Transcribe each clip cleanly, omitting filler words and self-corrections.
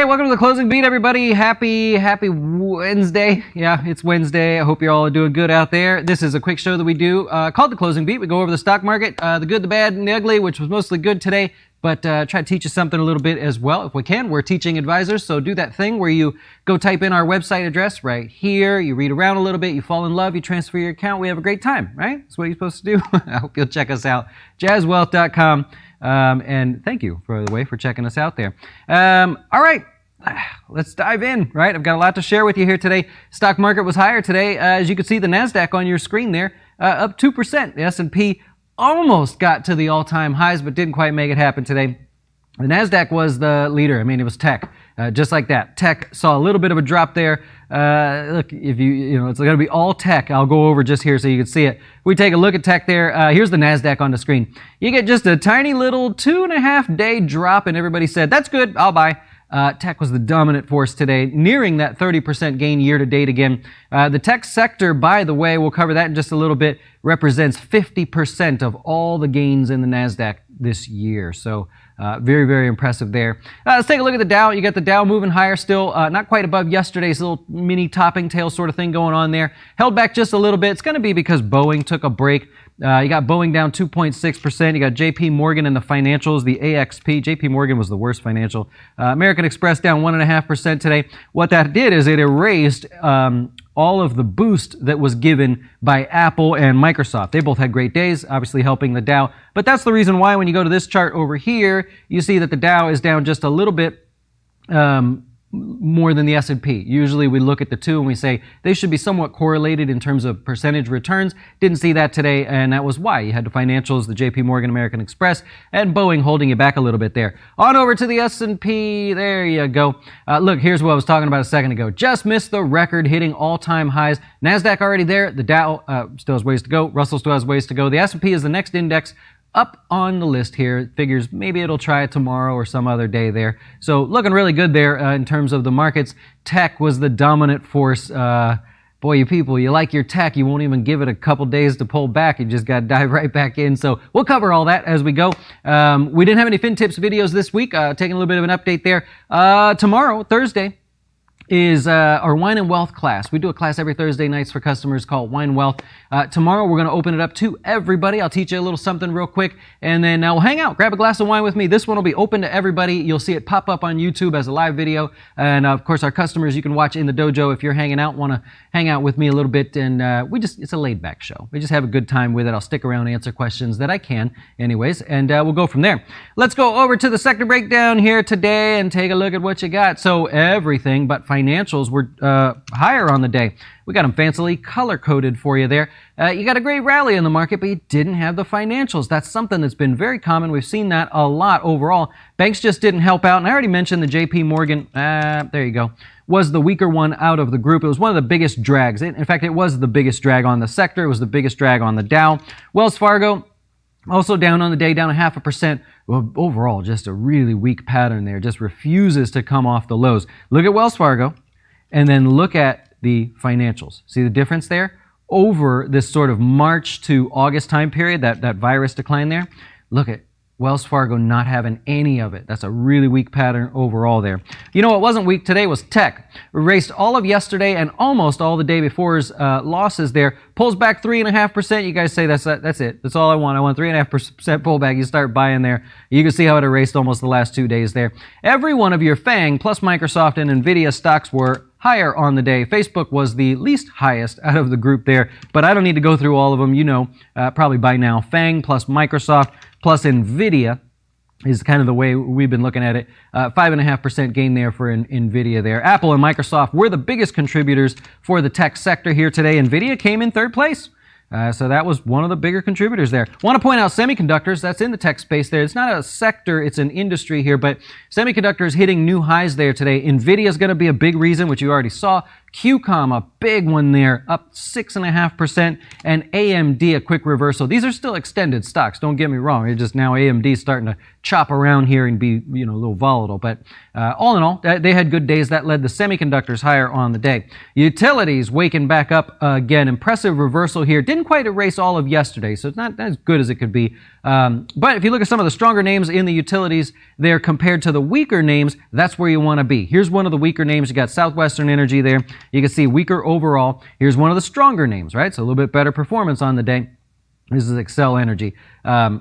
Okay, welcome to the closing beat, everybody. Happy Wednesday. Yeah, it's Wednesday. I hope you're all doing good out there. This is a quick show that we do called the closing beat. We go over the stock market, the good, the bad, and the ugly, which was mostly good today, but try to teach you something a little bit as well if we can. We're teaching advisors, so do that thing where you go type in our website address right here, you read around a little bit, you fall in love, you transfer your account, we have a great time, right? That's what you're supposed to do. I hope you'll check us out, jazzwealth.com. And thank you, by the way, for checking us out there. All right, let's dive in, right? I've got a lot to share with you here today. Stock market was higher today. As you can see, the NASDAQ on your screen there, up 2%. The S&P almost got to the all-time highs, but didn't quite make it happen today. The NASDAQ was the leader. I mean, it was tech, just like that. Tech saw a little bit of a drop there. Look, if it's going to be all tech. I'll go over just here so you can see it. We take a look at tech there. Here's the NASDAQ on the screen. You get just a tiny little 2.5 day drop, and everybody said, that's good, I'll buy. Tech was the dominant force today, nearing that 30% gain year to date again. The tech sector, by the way, we'll cover that in just a little bit, represents 50% of all the gains in the NASDAQ this year. So very, very impressive there. Let's take a look at the Dow. You got the Dow moving higher still, not quite above yesterday's little mini topping tail sort of thing going on there. Held back just a little bit. It's going to be because Boeing took a break. You got Boeing down 2.6%. You got JP Morgan in the financials, the AXP. JP Morgan was the worst financial. American Express down 1.5% today. What that did is it erased all of the boost that was given by Apple and Microsoft. They both had great days, obviously helping the Dow. But that's the reason why when you go to this chart over here, you see that the Dow is down just a little bit more than the S&P. Usually we look at the two and we say they should be somewhat correlated in terms of percentage returns. Didn't see that today, and that was why. You had the financials, the JP Morgan, American Express, and Boeing holding you back a little bit there. On over to the S&P. There you go. Look, here's what I was talking about a second ago. Just missed the record, hitting all-time highs. NASDAQ already there. The Dow still has ways to go. Russell still has ways to go. The S&P is the next index up on the list here. It figures maybe it'll try it tomorrow or some other day there. So looking really good there in terms of the markets. Tech was the dominant force. Boy, you people, you like your tech. You won't even give it a couple days to pull back. You just got to dive right back in. So we'll cover all that as we go. We didn't have any FinTips videos this week. Taking a little bit of an update there. Tomorrow, Thursday, is our Wine and Wealth class. We do a class every Thursday nights for customers called Wine and Wealth. Tomorrow we're going to open it up to everybody. I'll teach you a little something real quick, and then we'll hang out, grab a glass of wine with me. This one will be open to everybody. You'll see it pop up on YouTube as a live video, and of course our customers you can watch in the dojo if you're hanging out, want to hang out with me a little bit, and it's a laid back show. We just have a good time with it. I'll stick around and answer questions that I can anyways, and we'll go from there. Let's go over to the sector breakdown here today and take a look at what you got. So everything but financials were higher on the day. We got them fancily color-coded for you there. You got a great rally in the market, but you didn't have the financials. That's something that's been very common. We've seen that a lot overall. Banks just didn't help out, and I already mentioned the JP Morgan, there you go, was the weaker one out of the group. It was one of the biggest drags. In fact, it was the biggest drag on the sector. It was the biggest drag on the Dow. Wells Fargo, also down on the day, down 0.5%. Well, overall, just a really weak pattern there. Just refuses to come off the lows. Look at Wells Fargo, and then look at the financials. See the difference there? Over this sort of March to August time period, that virus decline there, look at Wells Fargo not having any of it. That's a really weak pattern overall there. You know what wasn't weak today was tech. Erased all of yesterday and almost all the day before's losses there. Pulls back 3.5%. You guys say that's it. That's all I want. I want 3.5% pullback. You start buying there. You can see how it erased almost the last 2 days there. Every one of your FANG plus Microsoft and NVIDIA stocks were higher on the day. Facebook was the least highest out of the group there, but I don't need to go through all of them. You know, probably by now, FANG plus Microsoft plus NVIDIA is kind of the way we've been looking at it. 5.5% gain there for NVIDIA there. Apple and Microsoft were the biggest contributors for the tech sector here today. NVIDIA came in third place. So that was one of the bigger contributors there. Want to point out semiconductors, that's in the tech space there. It's not a sector, it's an industry here, but semiconductors hitting new highs there today. NVIDIA is going to be a big reason, which you already saw. QCOM, a big one there, up 6.5%, and AMD, a quick reversal. These are still extended stocks, don't get me wrong. It's just now AMD is starting to chop around here and be, a little volatile. But all in all, they had good days. That led the semiconductors higher on the day. Utilities waking back up again. Impressive reversal here. Didn't quite erase all of yesterday, so it's not as good as it could be. But if you look at some of the stronger names in the utilities there compared to the weaker names, that's where you want to be. Here's one of the weaker names. You got Southwestern Energy there. You can see weaker overall. Here's one of the stronger names, right? So a little bit better performance on the day. This is Xcel Energy.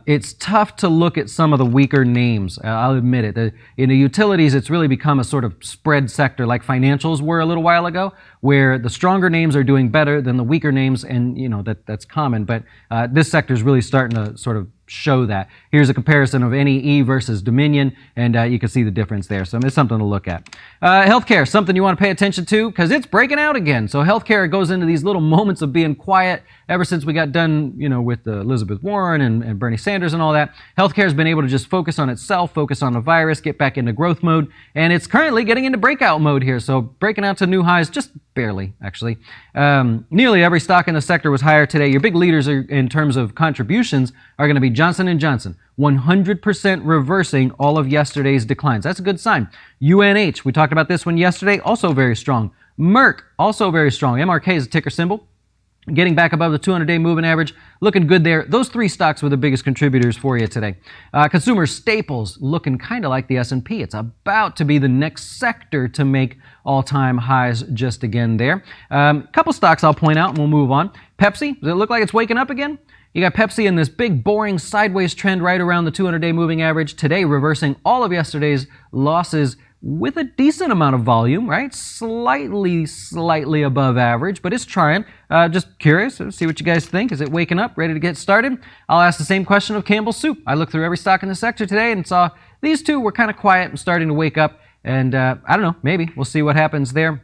It's tough to look at some of the weaker names. I'll admit it. In the utilities, it's really become a sort of spread sector like financials were a little while ago, where the stronger names are doing better than the weaker names, and that's common. But this sector is really starting to sort of show that. Here's a comparison of NEE versus Dominion, and you can see the difference there. So it's something to look at. Healthcare, something you want to pay attention to because it's breaking out again. So healthcare goes into these little moments of being quiet ever since we got done, with Elizabeth Warren and Bernie Sanders and all that. Healthcare has been able to just focus on itself, focus on the virus, get back into growth mode, and it's currently getting into breakout mode here. So breaking out to new highs, just barely, actually. Nearly every stock in the sector was higher today. Your big leaders in terms of contributions are going to be Johnson & Johnson, 100% reversing all of yesterday's declines. That's a good sign. UNH, we talked about this one yesterday, also very strong. Merck, also very strong. MRK is a ticker symbol. Getting back above the 200-day moving average, looking good there. Those three stocks were the biggest contributors for you today. Consumer staples looking kind of like the S&P. It's about to be the next sector to make all-time highs just again there. Couple stocks I'll point out and we'll move on. Pepsi, does it look like it's waking up again? You got Pepsi in this big, boring sideways trend right around the 200-day moving average. Today, reversing all of yesterday's losses with a decent amount of volume, right? Slightly above average, but it's trying. Just curious, see what you guys think. Is it waking up, ready to get started? I'll ask the same question of Campbell's Soup. I looked through every stock in the sector today and saw these two were kind of quiet and starting to wake up. And I don't know, maybe we'll see what happens there.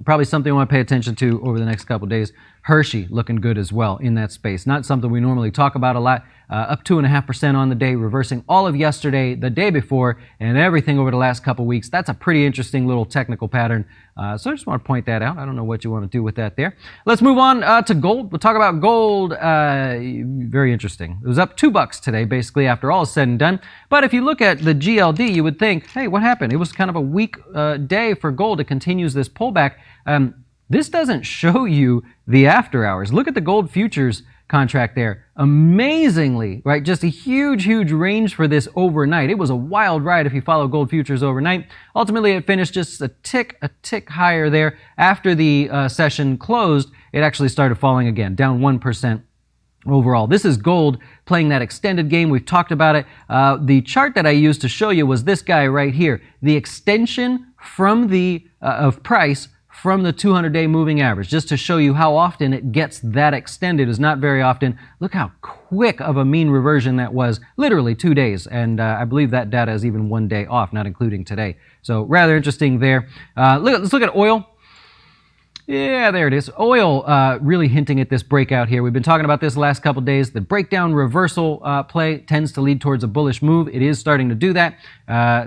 Probably something I want to pay attention to over the next couple days. Hershey looking good as well in that space. Not something we normally talk about a lot. Up 2.5% on the day, reversing all of yesterday, the day before, and everything over the last couple weeks. That's a pretty interesting little technical pattern. So I just want to point that out. I don't know what you want to do with that there. Let's move on to gold. We'll talk about gold. Very interesting. It was up $2 today, basically, after all is said and done. But if you look at the GLD, you would think, hey, what happened? It was kind of a weak day for gold. It continues this pullback. This doesn't show you the after hours. Look at the gold futures contract there. Amazingly, right? Just a huge range for this overnight. It was a wild ride if you follow gold futures overnight. Ultimately, it finished just a tick higher there. After the session closed, it actually started falling again, down 1%. Overall, this is gold playing that extended game. We've talked about it. The chart that I used to show you was this guy right here. The extension from of price from the 200-day moving average, just to show you how often it gets that extended. Is not very often. Look how quick of a mean reversion that was, literally 2 days, and I believe that data is even 1 day off, not including today. So rather interesting there. Let's look at oil. Yeah, there it is. Oil really hinting at this breakout here. We've been talking about this the last couple days. The breakdown reversal play tends to lead towards a bullish move. It is starting to do that.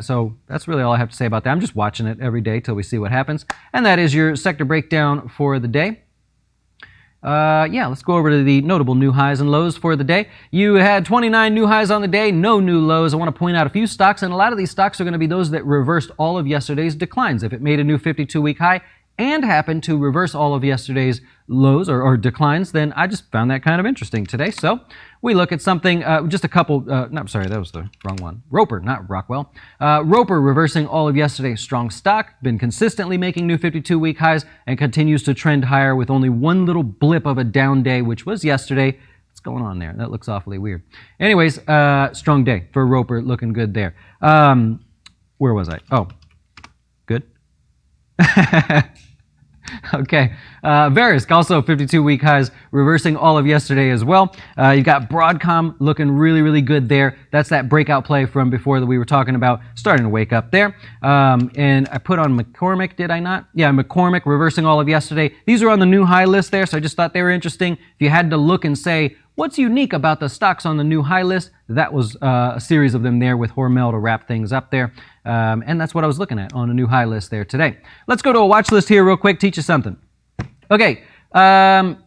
So that's really all I have to say about that. I'm just watching it every day till we see what happens. And that is your sector breakdown for the day. Let's go over to the notable new highs and lows for the day. You had 29 new highs on the day, no new lows. I want to point out a few stocks, and a lot of these stocks are going to be those that reversed all of yesterday's declines. If it made a new 52-week high, and happened to reverse all of yesterday's lows or declines, then I just found that kind of interesting today. So we look at something, just a couple, sorry, that was the wrong one. Roper, not Rockwell. Roper reversing all of yesterday's strong stock, been consistently making new 52-week highs and continues to trend higher with only one little blip of a down day, which was yesterday. What's going on there? That looks awfully weird. Anyways, strong day for Roper, looking good there. Where was I? Oh, good. Okay. Verisk, also 52-week highs, reversing all of yesterday as well. You've got Broadcom looking really good there. That's that breakout play from before that we were talking about, starting to wake up there. And I put on McCormick, did I not? Yeah, McCormick reversing all of yesterday. These are on the new high list there, so I just thought they were interesting. If you had to look and say, what's unique about the stocks on the new high list? That was a series of them there with Hormel to wrap things up there. And that's what I was looking at on a new high list there today. Let's go to a watch list here real quick, teach you something. Okay,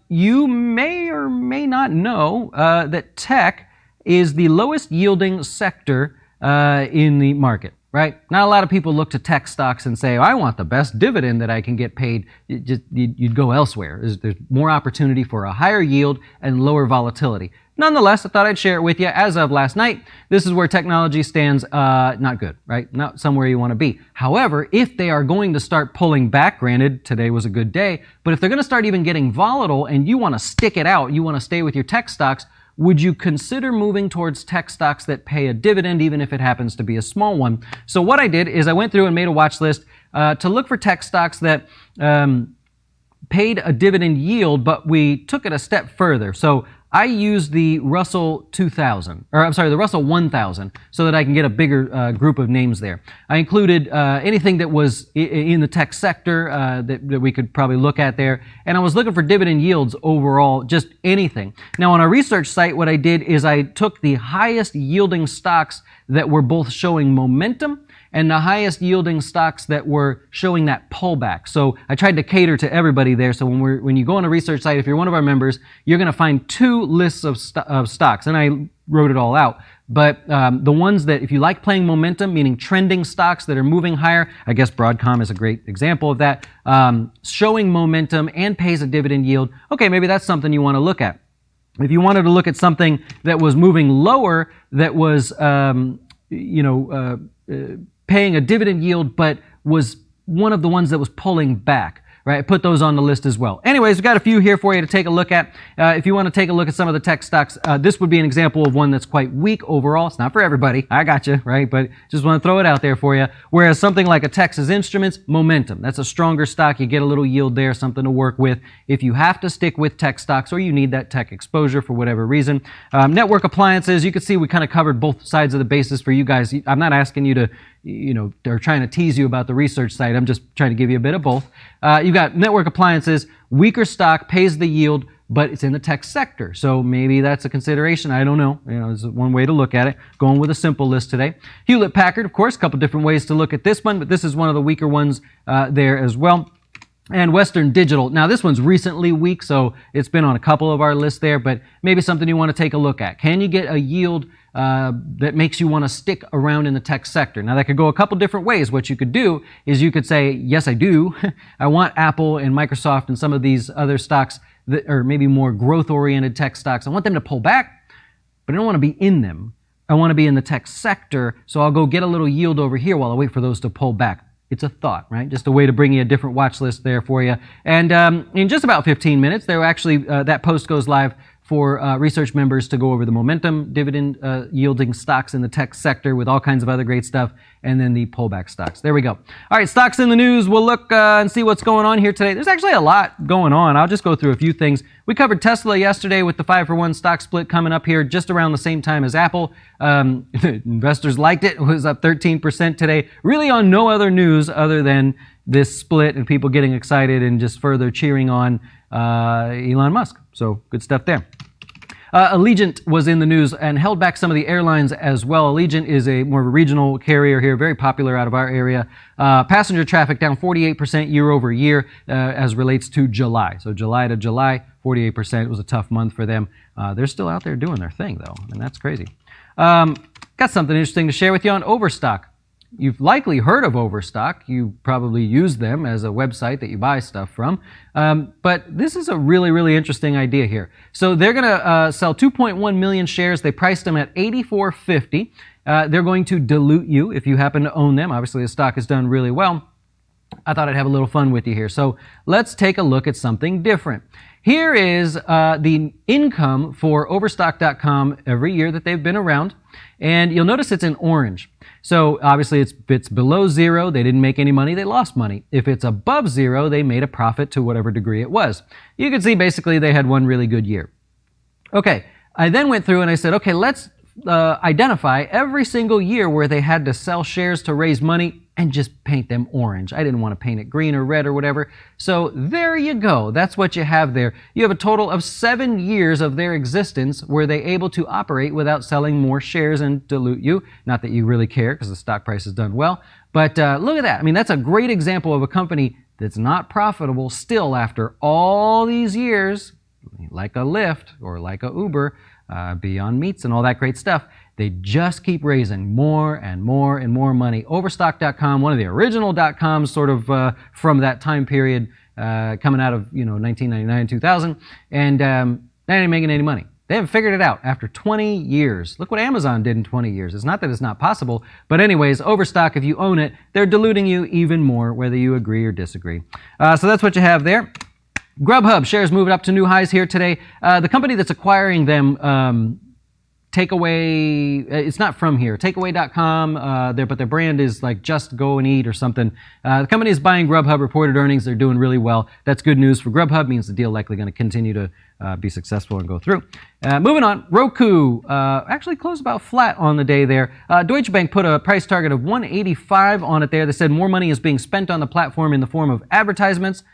you may or may not know that tech is the lowest yielding sector in the market, right? Not a lot of people look to tech stocks and say, I want the best dividend that I can get paid. You'd go elsewhere. There's more opportunity for a higher yield and lower volatility. Nonetheless, I thought I'd share it with you. As of last night, this is where technology stands not good, right? Not somewhere you want to be. However, if they are going to start pulling back, granted, today was a good day, but if they're going to start even getting volatile and you want to stick it out, you want to stay with your tech stocks, would you consider moving towards tech stocks that pay a dividend, even if it happens to be a small one? So what I did is I went through and made a watch list to look for tech stocks that paid a dividend yield, but we took it a step further. So I used the Russell 2000, or I'm sorry, the Russell 1000, so that I can get a bigger group of names there. I included anything that was in the tech sector that we could probably look at there, and I was looking for dividend yields overall, just anything. Now on our research site, what I did is I took the highest yielding stocks that were both showing momentum and the highest yielding stocks that were showing that pullback. So I tried to cater to everybody there. So when you go on a research site, if you're one of our members, you're going to find two lists of stocks, and I wrote it all out. But the ones that, if you like playing momentum, meaning trending stocks that are moving higher, I guess Broadcom is a great example of that, showing momentum and pays a dividend yield, okay, maybe that's something you want to look at. If you wanted to look at something that was moving lower, that was, paying a dividend yield, but was one of the ones that was pulling back, right? I put those on the list as well. Anyways, we've got a few here for you to take a look at. If you want to take a look at some of the tech stocks, this would be an example of one that's quite weak overall. It's not for everybody. I got you, right? But just want to throw it out there for you. Whereas something like a Texas Instruments, momentum. That's a stronger stock. You get a little yield there, something to work with. If you have to stick with tech stocks or you need that tech exposure for whatever reason. Network appliances, you can see we kind of covered both sides of the basis for you guys. I'm not asking you to they're trying to tease you about the research site. I'm just trying to give you a bit of both. You've got network appliances, weaker stock, pays the yield, but it's in the tech sector. So maybe that's a consideration. I don't know. It's one way to look at it. Going with a simple list today. Hewlett-Packard, of course, a couple different ways to look at this one, but this is one of the weaker ones there as well. And Western Digital. Now, this one's recently weak, so it's been on a couple of our lists there, but maybe something you want to take a look at. Can you get a yield that makes you want to stick around in the tech sector? Now, that could go a couple different ways. What you could do is you could say, yes, I do. I want Apple and Microsoft and some of these other stocks that are maybe more growth-oriented tech stocks. I want them to pull back, but I don't want to be in them. I want to be in the tech sector, so I'll go get a little yield over here while I wait for those to pull back. It's a thought, right? Just a way to bring you a different watch list there for you. And in just about 15 minutes, there actually that post goes live for research members to go over the momentum dividend yielding stocks in the tech sector with all kinds of other great stuff, and then the pullback stocks. There we go. All right, stocks in the news. We'll look and see what's going on here today. There's actually a lot going on. I'll just go through a few things. We covered Tesla yesterday with the 5-for-1 stock split coming up here just around the same time as Apple. Investors liked it. It was up 13% today. Really on no other news other than this split and people getting excited and just further cheering on Elon Musk. So good stuff there. Allegiant was in the news and held back some of the airlines as well. Allegiant is a more regional carrier here, very popular out of our area. Passenger traffic down 48% year over year as relates to July. So July to July, 48%. It was a tough month for them. They're still out there doing their thing, though, and that's crazy. Got something interesting to share with you on Overstock. You've likely heard of Overstock. You probably use them as a website that you buy stuff from. But this is a really, really interesting idea here. So they're going to sell 2.1 million shares. They priced them at $84.50. They're going to dilute you if you happen to own them. Obviously, the stock has done really well. I thought I'd have a little fun with you here. So let's take a look at something different. Here is the income for Overstock.com every year that they've been around. And you'll notice it's in orange. So obviously if it's below zero, they didn't make any money, they lost money. If it's above zero, they made a profit to whatever degree it was. You can see basically they had one really good year. Okay, I then went through and I said, okay, let's identify every single year where they had to sell shares to raise money and just paint them orange. I didn't want to paint it green or red or whatever. So there you go. That's what you have there. You have a total of 7 years of their existence where they're able to operate without selling more shares and dilute you. Not that you really care because the stock price has done well. But look at that. I mean, that's a great example of a company that's not profitable still after all these years, like a Lyft or like a Uber, Beyond Meats and all that great stuff. They just keep raising more and more and more money. Overstock.com, one of the original .coms sort of from that time period coming out of 1999, 2000, and they ain't making any money. They haven't figured it out after 20 years. Look what Amazon did in 20 years. It's not that it's not possible, but anyways, Overstock, if you own it, they're diluting you even more, whether you agree or disagree. So that's what you have there. Grubhub shares moved up to new highs here today. The company that's acquiring them, Takeaway, it's not from here, takeaway.com, but their brand is like Just Go and Eat or something. The company is buying Grubhub, reported earnings. They're doing really well. That's good news for Grubhub, means the deal likely going to continue to be successful and go through. Moving on, Roku actually closed about flat on the day there. Deutsche Bank put a price target of $185 on it there. They said more money is being spent on the platform in the form of advertisements.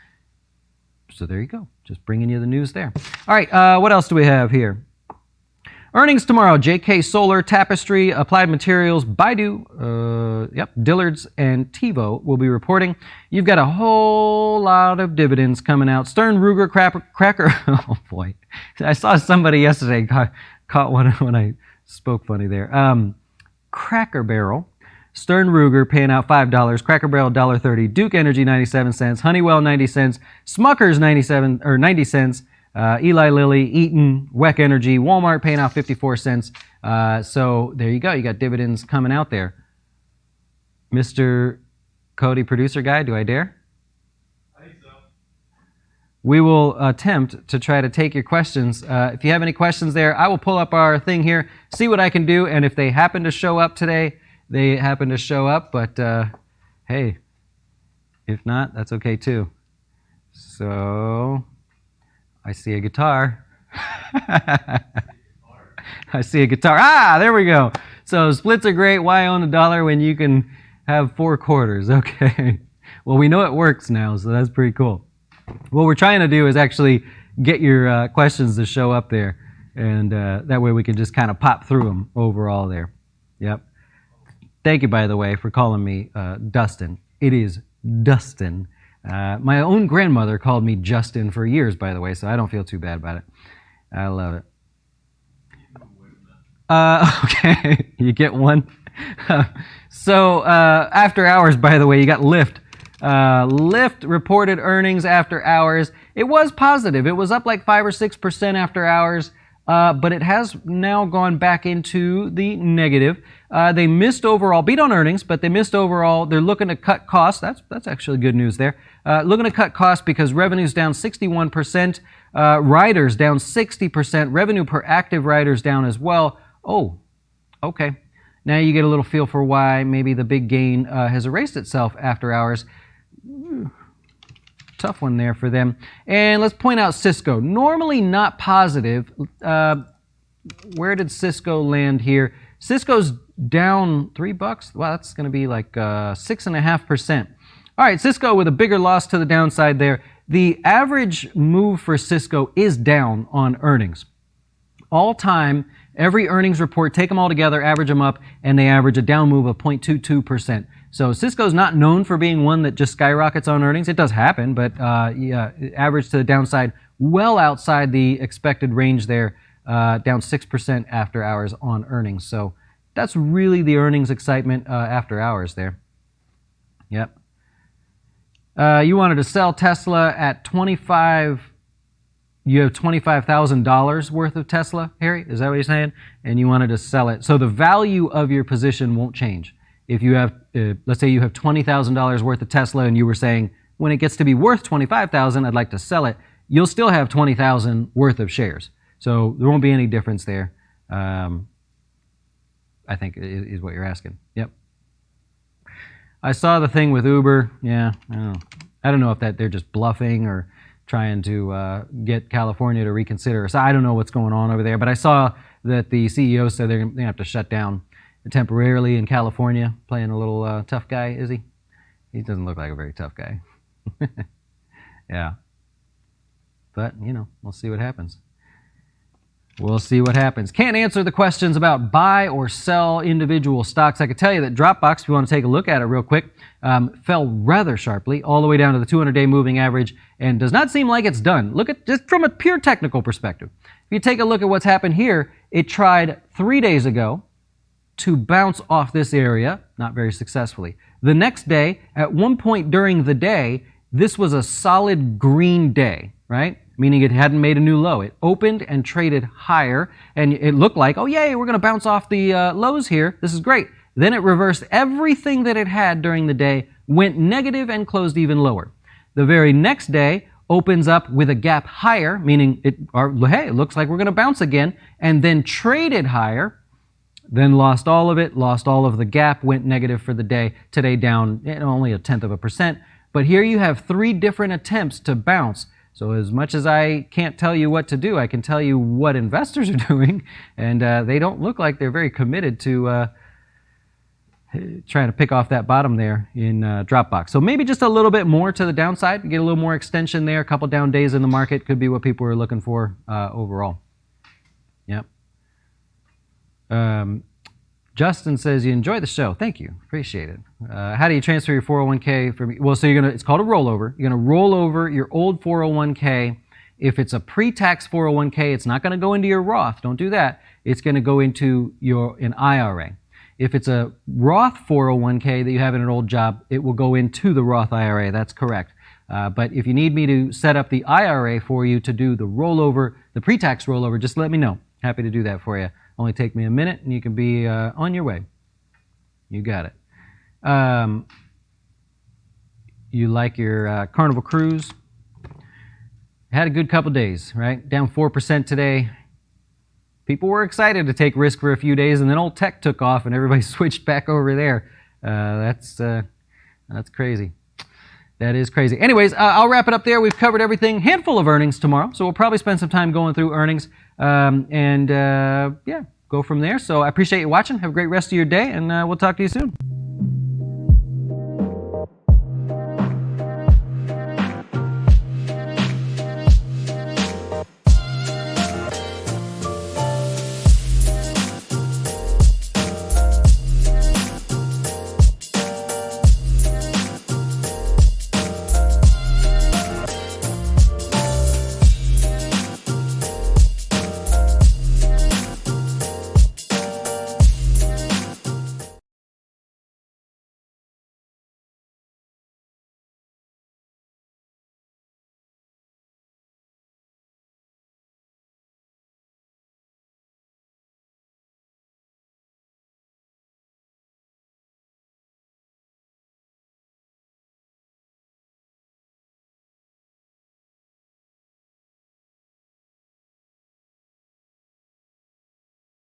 So there you go, just bringing you the news there. All right, what else do we have here? Earnings tomorrow, JK Solar, Tapestry, Applied Materials, Baidu, Dillard's, and TiVo will be reporting. You've got a whole lot of dividends coming out. Stern Ruger Cracker, oh boy. I saw somebody yesterday caught one when I spoke funny there. Cracker Barrel, Stern Ruger paying out $5, Cracker Barrel $1.30, Duke Energy 97 cents, Honeywell 90 cents, Smucker's 90 cents, Eli Lilly, Eaton, WEC Energy, Walmart paying out 54 cents. So there you go. You got dividends coming out there. Mr. Cody, producer guy, do I dare? I think so. We will attempt to try to take your questions. If you have any questions there, I will pull up our thing here, see what I can do, and if they happen to show up today, they happen to show up, but hey, if not, that's okay too. So I see a guitar. I see a guitar. Ah, there we go. So splits are great. Why own $1 when you can have 4 quarters? Okay. Well, we know it works now, so that's pretty cool. What we're trying to do is actually get your questions to show up there, and that way we can just kind of pop through them overall there. Yep. Thank you, by the way, for calling me Dustin. It is Dustin. My own grandmother called me Justin for years, by the way, so I don't feel too bad about it. I love it. Okay, you get one. So after hours, by the way, you got Lyft. Lyft reported earnings after hours. It was positive. It was up like 5 or 6% after hours, but it has now gone back into the negative. They missed overall, beat on earnings, but they missed overall. They're looking to cut costs. That's actually good news there. Looking to cut costs because revenue's down 61%, riders down 60%, revenue per active riders down as well. Oh, okay. Now you get a little feel for why maybe the big gain has erased itself after hours. Tough one there for them. And let's point out Cisco. Normally not positive. Where did Cisco land here? Cisco's down $3. Wow, that's going to be like 6.5%. All right, Cisco with a bigger loss to the downside there. The average move for Cisco is down on earnings. All time, every earnings report, take them all together, average them up, and they average a down move of 0.22%. So Cisco's not known for being one that just skyrockets on earnings. It does happen, but yeah, average to the downside, well outside the expected range there, down 6% after hours on earnings. So that's really the earnings excitement after hours there. Yep. You wanted to sell Tesla at 25. You have $25,000 worth of Tesla, Harry? Is that what you're saying? And you wanted to sell it. So the value of your position won't change. If you have, let's say you have $20,000 worth of Tesla and you were saying, when it gets to be worth $25,000, I'd like to sell it, you'll still have $20,000 worth of shares. So there won't be any difference there, I think is what you're asking. Yep. I saw the thing with Uber. Yeah, I don't know if that they're just bluffing or trying to get California to reconsider. So I don't know what's going on over there, but I saw that the CEO said they're going to have to shut down temporarily in California. Playing a little tough guy, is he? He doesn't look like a very tough guy. Yeah. But, we'll see what happens. We'll see what happens. Can't answer the questions about buy or sell individual stocks. I can tell you that Dropbox, if you want to take a look at it real quick, fell rather sharply all the way down to the 200-day moving average and does not seem like it's done. Look at just from a pure technical perspective. If you take a look at what's happened here, it tried 3 days ago to bounce off this area, not very successfully. The next day, at one point during the day, this was a solid green day, right? Meaning it hadn't made a new low. It opened and traded higher, and it looked like, oh yay, we're going to bounce off the lows here. This is great. Then it reversed everything that it had during the day, went negative, and closed even lower. The very next day opens up with a gap higher, meaning it looks like we're going to bounce again, and then traded higher, then lost all of it, lost all of the gap, went negative for the day. Today down only 0.1%. But here you have 3 different attempts to bounce. So as much as I can't tell you what to do, I can tell you what investors are doing, and they don't look like they're very committed to trying to pick off that bottom there in Dropbox. So maybe just a little bit more to the downside, get a little more extension there, a couple down days in the market could be what people are looking for overall. Yep. Justin says, you enjoy the show. Thank you. Appreciate it. How do you transfer your 401k? Well, so it's called a rollover. You're going to roll over your old 401k. If it's a pre-tax 401k, it's not going to go into your Roth. Don't do that. It's going to go into an IRA. If it's a Roth 401k that you have in an old job, it will go into the Roth IRA. That's correct. But if you need me to set up the IRA for you to do the rollover, the pre-tax rollover, just let me know. Happy to do that for you. Only take me a minute, and you can be on your way. You got it. You like your Carnival cruise? Had a good couple days, right? Down 4% today. People were excited to take risk for a few days, and then old tech took off, and everybody switched back over there. That's crazy. That is crazy. Anyways, I'll wrap it up there. We've covered everything. Handful of earnings tomorrow, so we'll probably spend some time going through earnings. Yeah, go from there. So I appreciate you watching. Have a great rest of your day, and we'll talk to you soon.